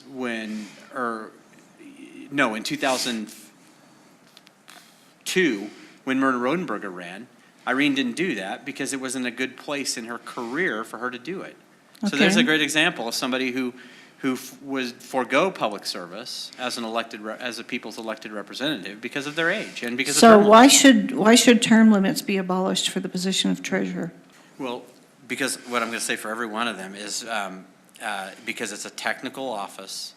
in 2002 when Myrna Rodenberger ran. Irene didn't do that because it wasn't a good place in her career for her to do it. So there's a Okay. great example of somebody who would forego public service as as a people's elected representative because of their age and because of So term limits. why should term limits be abolished for the position of treasurer? Well, because what I'm going to say for every one of them is because it's a technical office.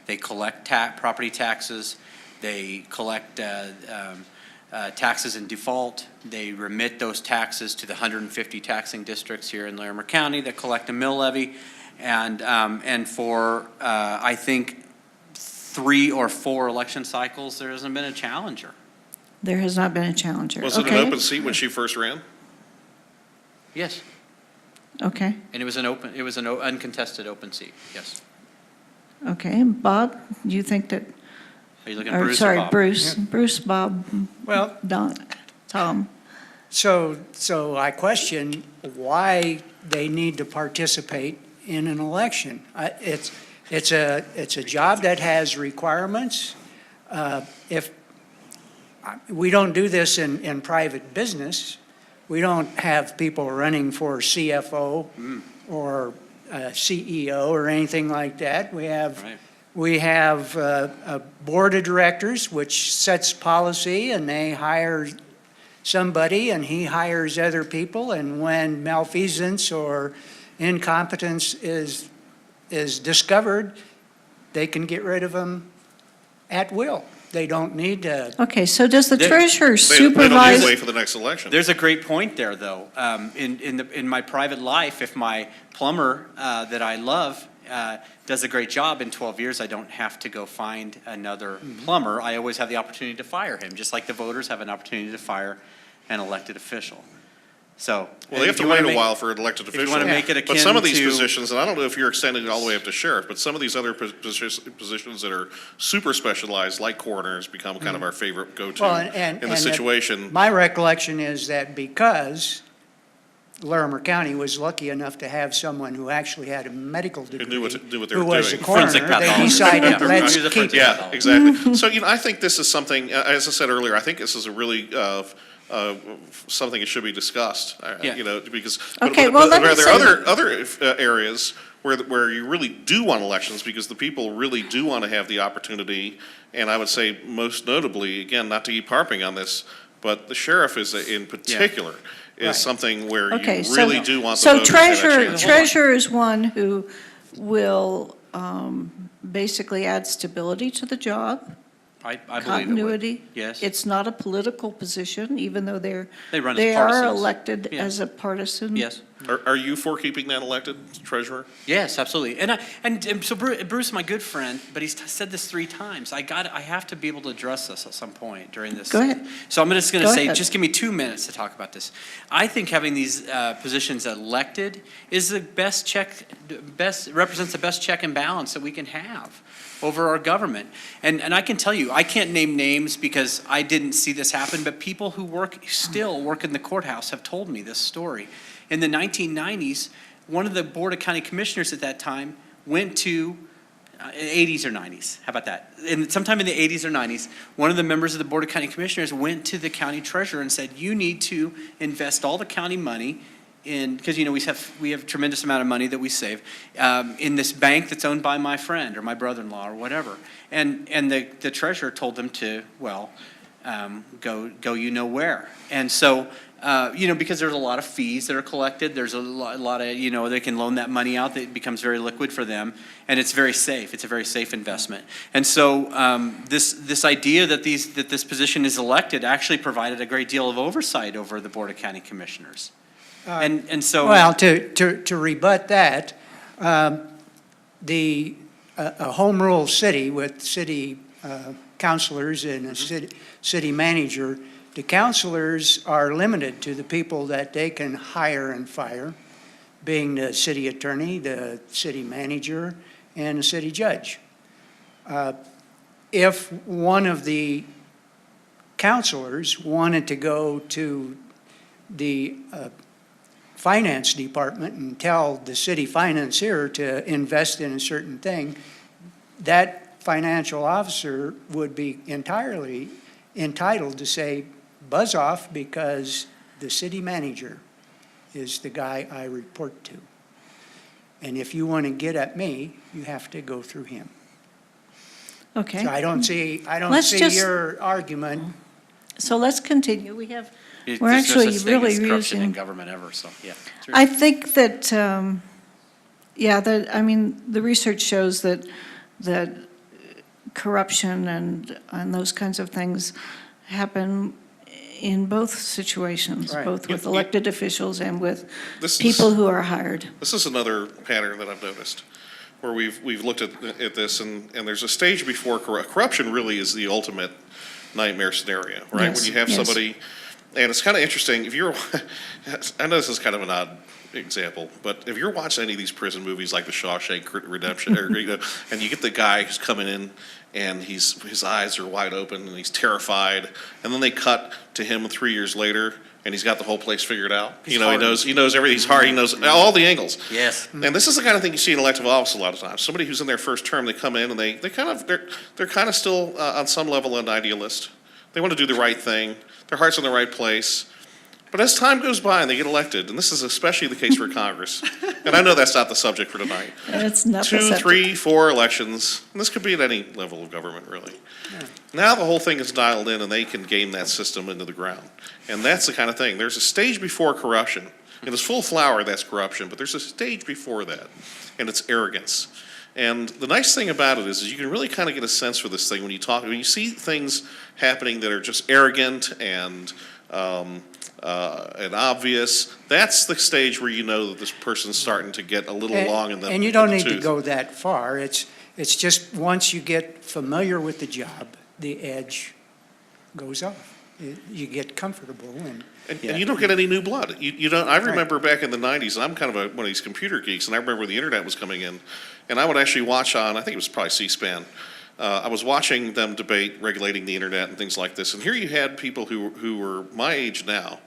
They collect property taxes. They collect taxes in default. They remit those taxes to the 150 taxing districts here in Larimer County that collect a mill levy. And for, I think, 3 or 4 election cycles, there hasn't been a challenger. There has not been a challenger. Was it an open seat when she first ran? Yes, Okay, and it was an uncontested open seat, yes. okay. Bob, do you think that, Are you looking at Bruce or sorry, Bob? Bruce, Bob, Well, Tom? so I question why they need to participate in an election. It's a job that has requirements. If we don't do this in private business, we don't have people running for CFO or CEO or anything like that. We have Right. we have a board of directors which sets policy, and they hire somebody and he hires other people, and when malfeasance or incompetence is discovered, they can get rid of them at will. They don't need to. Okay, so does the They- treasurer They don't need supervise? to wait for the next election. There's a great point there, though. In my private life, if my plumber that I love does a great job in 12 years, I don't have to go find another plumber. I always have the opportunity to fire him, just like the voters have an opportunity to fire an elected official. So. Well, they have if to you wait wanna a make- while for an elected If you official. want to make it akin But some of these to- positions, and I don't know if you're extending it all the way up to sheriff, but some of these other positions that are super specialized, like coroners, become kind of our favorite go-to Well, in the and situation. My recollection is that because Larimer County was lucky enough to have someone who actually had a medical degree, knew what they who were was doing. a coroner, Forensic they pathologist. decided, Yeah. let's He was a keep forensic it. Yeah, exactly. So, I think this is something, as I said earlier, I think this is a really, something that should be discussed, Yeah. because. Okay, but well, let me are there say- other areas where you really do want elections, because the people really do want to have the opportunity, and I would say most notably, again, not to keep harping on this, But the sheriff is, in particular, Right. is something where Okay, you really do want the so voters to have that treasurer, chance. treasurer is one who will basically add stability to the job, I believe it would. continuity. Yes. It's not a political position, even though They run as they are partisans. elected Yeah. as a partisan. Yes. Are you for keeping that elected treasurer? Yes, absolutely. And so Bruce, my good friend, but he's said this 3 times. I have to be able to address this at some point during this. Go ahead. So I'm just going to Go say, ahead. just give me 2 minutes to talk about this. I think having these positions elected is the represents the best check and balance that we can have over our government. And I can tell you, I can't name names because I didn't see this happen, but people who still work in the courthouse have told me this story. In the 1990s, one of the Board of County Commissioners at that time went to, 80s or 90s, how about that? Sometime in the 80s or 90s, one of the members of the Board of County Commissioners went to the county treasurer and said, you need to invest all the county money in, because we have tremendous amount of money that we save, in this bank that's owned by my friend or my brother-in-law or whatever. And the treasurer told them to, well, go you know where. And so, because there's a lot of fees that are collected, there's a lot of, they can loan that money out, that becomes very liquid for them, and it's very safe. It's a very safe investment. And so this idea that this position is elected actually provided a great deal of oversight over the Board of County Commissioners. And so. Well, to rebut that, a home rule city with city councilors and a city manager, the councilors are limited to the people that they can hire and fire, being the city attorney, the city manager, and the city judge. If one of the councilors wanted to go to the finance department and tell the city financier to invest in a certain thing, that financial officer would be entirely entitled to say, buzz off, because the city manager is the guy I report to. And if you want to get at me, you have to go through him. Okay. So I don't see Let's just- your argument. So let's continue. We're There's actually no such thing really as corruption in using. government ever, so, yeah. I think that, the research shows that corruption and those kinds of things happen in both situations, Right. both with Yeah, elected officials and with This is- people who are hired. This is another pattern that I've noticed, where we've looked at this, and there's a stage before corruption really is the ultimate nightmare scenario, right? Yes, When you have yes. somebody, and it's kind of interesting, if you're, I know this is kind of an odd example, but if you're watching any of these prison movies like The Shawshank Redemption, and you get the guy who's coming in, and his eyes are wide open, and he's terrified, and then they cut to him 3 years later, and he's got the whole place figured out. He's He hard. knows everything, he's hard, he knows all the angles. Yes. And this is the kind of thing you see in elective office a lot of times. Somebody who's in their first term, they come in and they're kind of still on some level an idealist. They want to do the right thing. Their heart's in the right place. But as time goes by and they get elected, and this is especially the case for Congress, and I know that's not the subject for tonight. And it's not the 2, subject. 3, 4 elections, and this could be at any level of government, really. Now the whole thing is dialed in and they can game that system into the ground. And that's the kind of thing. There's a stage before corruption. In its full flower, that's corruption, but there's a stage before that, and it's arrogance. And the nice thing about it is you can really kind of get a sense for this thing when you see things happening that are just arrogant and obvious. That's the stage where you know that this person's starting to get a little long in the And you don't in the need to tooth. go that far. It's just once you get familiar with the job, the edge goes off. You get comfortable and. And you don't get any new blood. You don't. I remember back in the '90s, and I'm kind of one of these computer geeks, and I remember the internet was coming in, and I would actually watch on, I think it was probably C-SPAN. I was watching them debate regulating the internet and things like this, and here you had people who were my age now,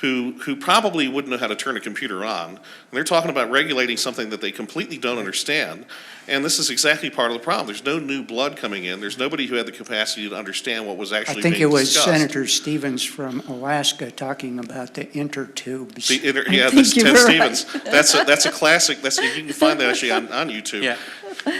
who probably wouldn't know how to turn a computer on, and they're talking about regulating something that they completely don't understand. And this is exactly part of the problem. There's no new blood coming in. There's nobody who had the capacity to understand what was actually being discussed. I think it was Senator Stevens from Alaska talking about the intertubes. Yeah, think this you Ted were Stevens. That's a classic. You can find that actually on YouTube. Yeah.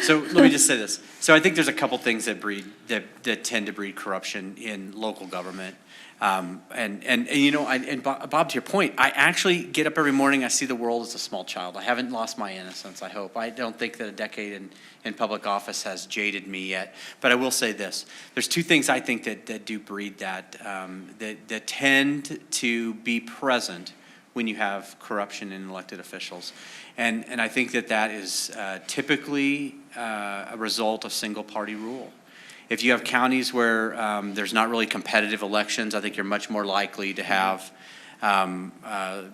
So let me just say this. So I think there's a couple things that tend to breed corruption in local government. You know, Bob, to your point, I actually get up every morning, I see the world as a small child. I haven't lost my innocence, I hope. I don't think that a decade in public office has jaded me yet. But I will say this, there's two things I think that do breed that tend to be present when you have corruption in elected officials. And I think that is typically a result of single-party rule. If you have counties where there's not really competitive elections, I think you're much more likely to have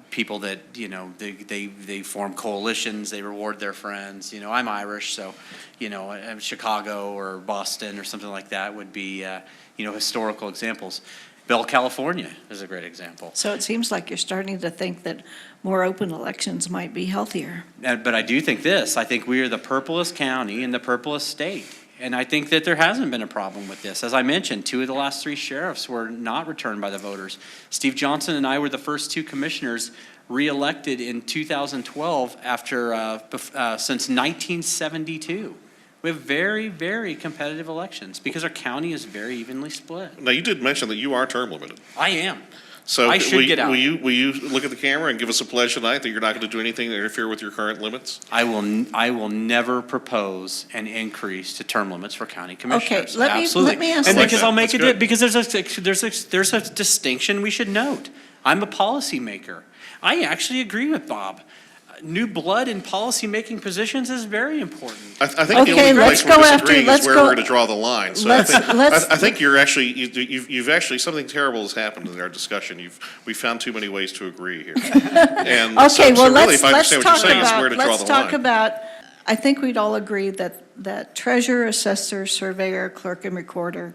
people that, you know, they form coalitions, they reward their friends. You know, I'm Irish, so, you know, Chicago or Boston or something like that would be, you know, historical examples. Bell, California is a great example. So it seems like you're starting to think that more open elections might be healthier. But I do think this. I think we are the purplest county in the purplest state. And I think that there hasn't been a problem with this. As I mentioned, 2 of the last 3 sheriffs were not returned by the voters. Steve Johnson and I were the first 2 commissioners reelected in 2012 since 1972. We have very, very competitive elections because our county is very evenly split. Now, you did mention that you are term limited. I am. So I should get out. Will you look at the camera and give us a pledge tonight that you're not going to do anything to interfere with your current limits? I will never propose an increase to term limits for county commissioners. Okay, let me ask And this. because I'll make That's it, good. because there's a distinction we should note. I'm a policymaker. I actually agree with Bob. New blood in policymaking positions is very important. I think the Okay, only let's place we're go after- disagreeing let's is where go- we're going to draw the line. So let's- I think you're actually, you've actually, something terrible has happened in our discussion. We found too many ways to agree here. And Okay, well, really, let's if I understand what talk you're saying, is where to about, draw let's the talk line. about, I think we'd all agree that treasurer, assessor, surveyor, clerk, and recorder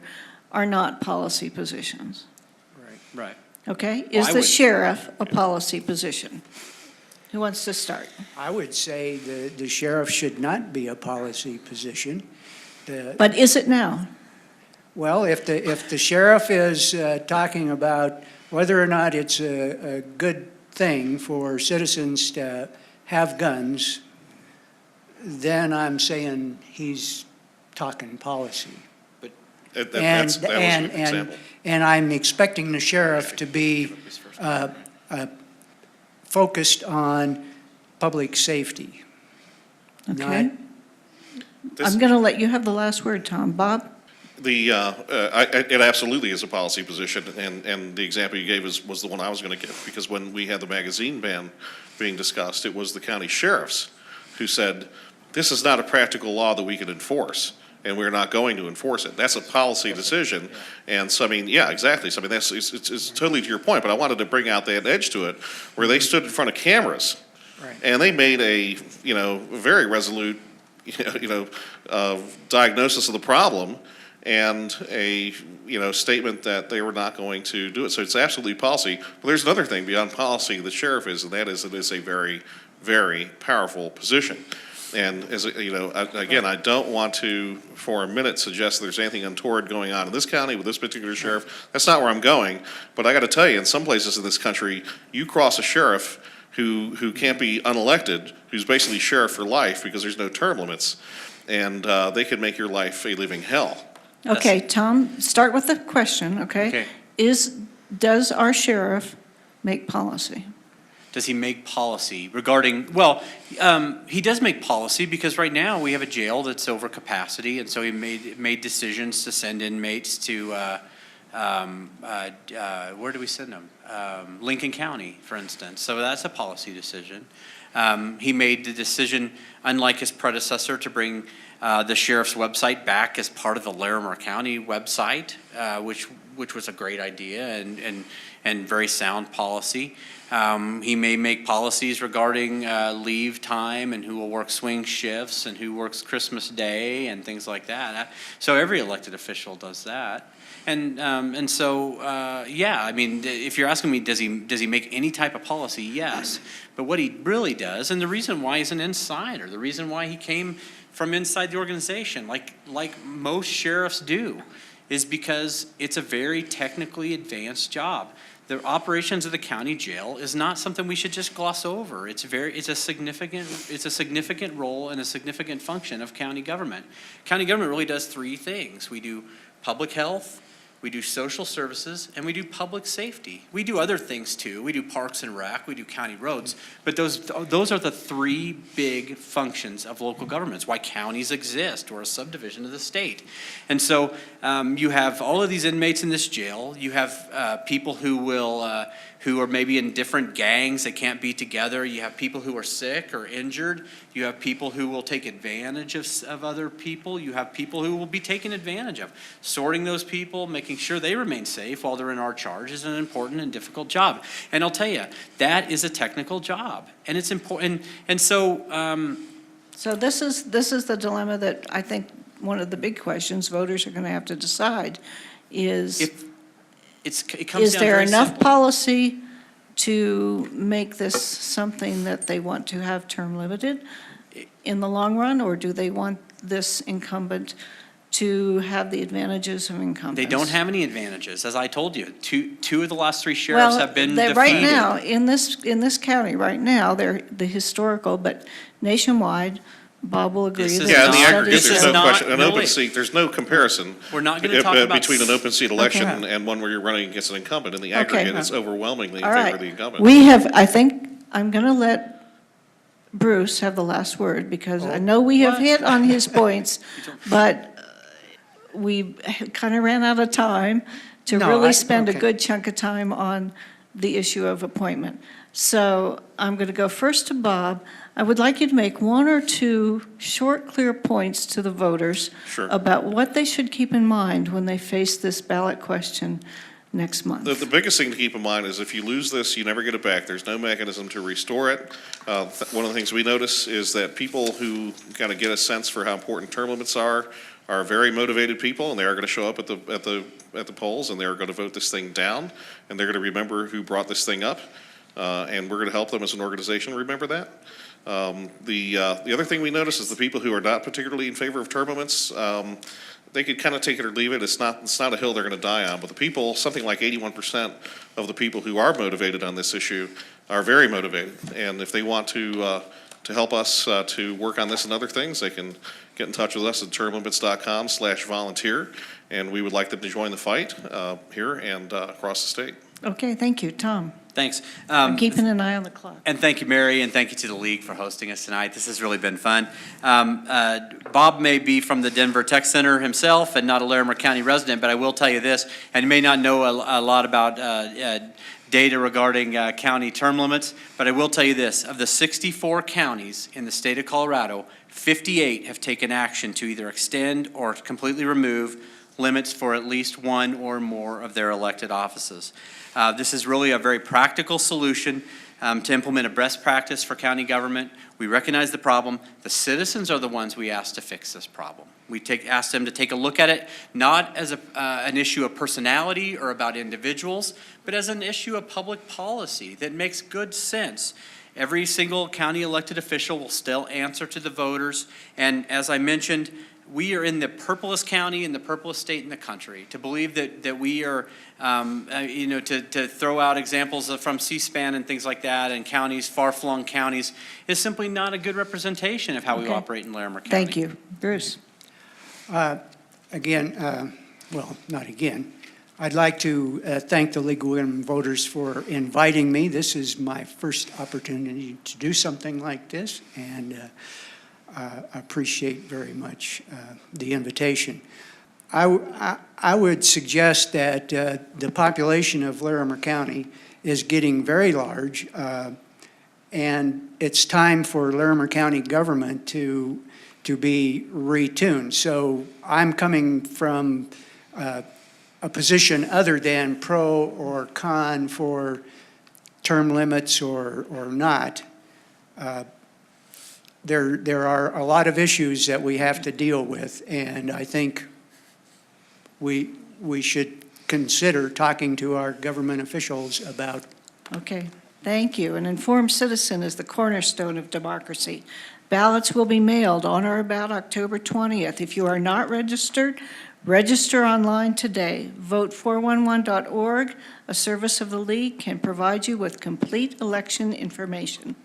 are not policy positions, Right. okay? Well, Is I the would- sheriff a policy position? Who wants to start? I would say the sheriff should not be a policy position. But is it now? Well, if the sheriff is talking about whether or not it's a good thing for citizens to have guns, then I'm saying he's talking policy. That was an example. And I'm expecting the sheriff to be focused on public safety. Okay. This- I'm going to let you have the last word, Tom. Bob? It absolutely is a policy position, and the example you gave was the one I was going to give, because when we had the magazine ban being discussed, it was the county sheriffs who said, this is not a practical law that we can enforce, and we're not going to enforce it. That's a policy decision, and so, I mean, yeah, exactly. So, I mean, it's totally to your point, but I wanted to bring out that edge to it, where they stood in front of cameras, Right. and they made a, very resolute, diagnosis of the problem, and a, statement that they were not going to do it. So it's absolutely policy. But there's another thing beyond policy the sheriff is, and that is it is a very, very powerful position. And as again, I don't want to for a minute suggest there's anything untoward going on in this county with this particular sheriff. That's not where I'm going. But I got to tell you, in some places in this country, you cross a sheriff who can't be unelected, who's basically sheriff for life because there's no term limits, and they could make your life a living hell. Okay, Tom, start with the question, okay? Okay. Does our sheriff make policy? Does he make policy regarding, well, he does make policy because right now we have a jail that's over capacity, and so he made decisions to send inmates to, where do we send them? Lincoln County, for instance. So that's a policy decision. He made the decision, unlike his predecessor, to bring the sheriff's website back as part of the Larimer County website, which was a great idea and very sound policy. He may make policies regarding leave time and who will work swing shifts and who works Christmas Day and things like that. So every elected official does that. And so, I mean, if you're asking me, does he make any type of policy? Yes. But what he really does, and the reason why he's an insider, the reason why he came from inside the organization, like most sheriffs do, is because it's a very technically advanced job. The operations of the county jail is not something we should just gloss over. It's a significant role and a significant function of county government. County government really does 3 things. We do public health, we do social services, and we do public safety. We do other things too. We do parks and rec, we do county roads, but those are the three big functions of local governments, why counties exist, or a subdivision of the state. And so you have all of these inmates in this jail. You have people who are maybe in different gangs that can't be together. You have people who are sick or injured. You have people who will take advantage of other people. You have people who will be taken advantage of. Sorting those people, making sure they remain safe while they're in our charge is an important and difficult job. And I'll tell you, that is a technical job, and it's important. And so, So this is the dilemma that I think one of the big questions voters are going to have to decide is, it comes is down there very enough simply. policy to make this something that they want to have term limited in the long run, or do they want this incumbent to have the advantages of incumbents? They don't have any advantages, as I told you. Two of the last three sheriffs have been defeated. Right now, in this county, right now, they're the historical, but nationwide, Bob will agree. This is that Yeah, in the not- aggregate, this there's is no not- question. An no, open wait. seat, there's no comparison. We're not gonna talk about between an open seat election Okay. and one where you're running against an incumbent. In the Okay. aggregate, it's overwhelmingly in All favor right. of the incumbent. We have, I think, I'm going to let Bruce have the last word, because I know we have What? hit on his points, but we kind of ran out of time to No, really spend a okay. good chunk of time on the issue of appointment. So I'm going to go first to Bob. I would like you to make one or two short, clear points to the voters Sure. about what they should keep in mind when they face this ballot question next month. The biggest thing to keep in mind is if you lose this, you never get it back. There's no mechanism to restore it. One of the things we notice is that people who kind of get a sense for how important term limits are very motivated people, and they are going to show up at the polls, and they are going to vote this thing down, and they're going to remember who brought this thing up, and we're going to help them as an organization remember that. The other thing we notice is the people who are not particularly in favor of term limits, they could kind of take it or leave it. It's not a hill they're going to die on. But the people, something like 81% of the people who are motivated on this issue are very motivated. And if they want to help us to work on this and other things, they can get in touch with us at termlimits.com/volunteer. And we would like them to join the fight here and across the state. Okay, thank you. Tom, Thanks. I'm keeping an eye on the clock. And thank you, Mary, and thank you to the league for hosting us tonight. This has really been fun. Bob may be from the Denver Tech Center himself and not a Larimer County resident, but I will tell you this, and you may not know a lot about data regarding county term limits, but I will tell you this. Of the 64 counties in the state of Colorado, 58 have taken action to either extend or completely remove limits for at least one or more of their elected offices. This is really a very practical solution to implement a best practice for county government. We recognize the problem. The citizens are the ones we ask to fix this problem. We ask them to take a look at it, not as an issue of personality or about individuals, but as an issue of public policy that makes good sense. Every single county elected official will still answer to the voters. And as I mentioned, we are in the purplest county and the purplest state in the country. To believe that we are, to throw out examples from C-SPAN and things like that and counties, far-flung counties, is simply not a good representation of how we Okay. operate in Larimer County. Thank you. Bruce? Again, well, not again. I'd like to thank the League of Women Voters for inviting me. This is my first opportunity to do something like this, and I appreciate very much the invitation. I would suggest that the population of Larimer County is getting very large, and it's time for Larimer County government to be retuned. So I'm coming from a position other than pro or con for term limits or not. There are a lot of issues that we have to deal with, and I think we should consider talking to our government officials about. Okay, thank you. An informed citizen is the cornerstone of democracy. Ballots will be mailed on or about October 20th. If you are not registered, register online today. Vote411.org, a service of the League, can provide you with complete election information.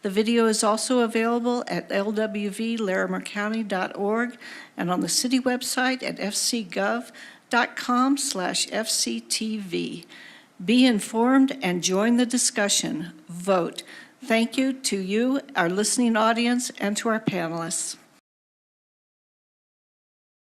The video is also available at lwvlarimercounty.org and on the city website at fcgov facebook.com/FCTV. Be informed and join the discussion. Vote. Thank you to you, our listening audience, and to our panelists.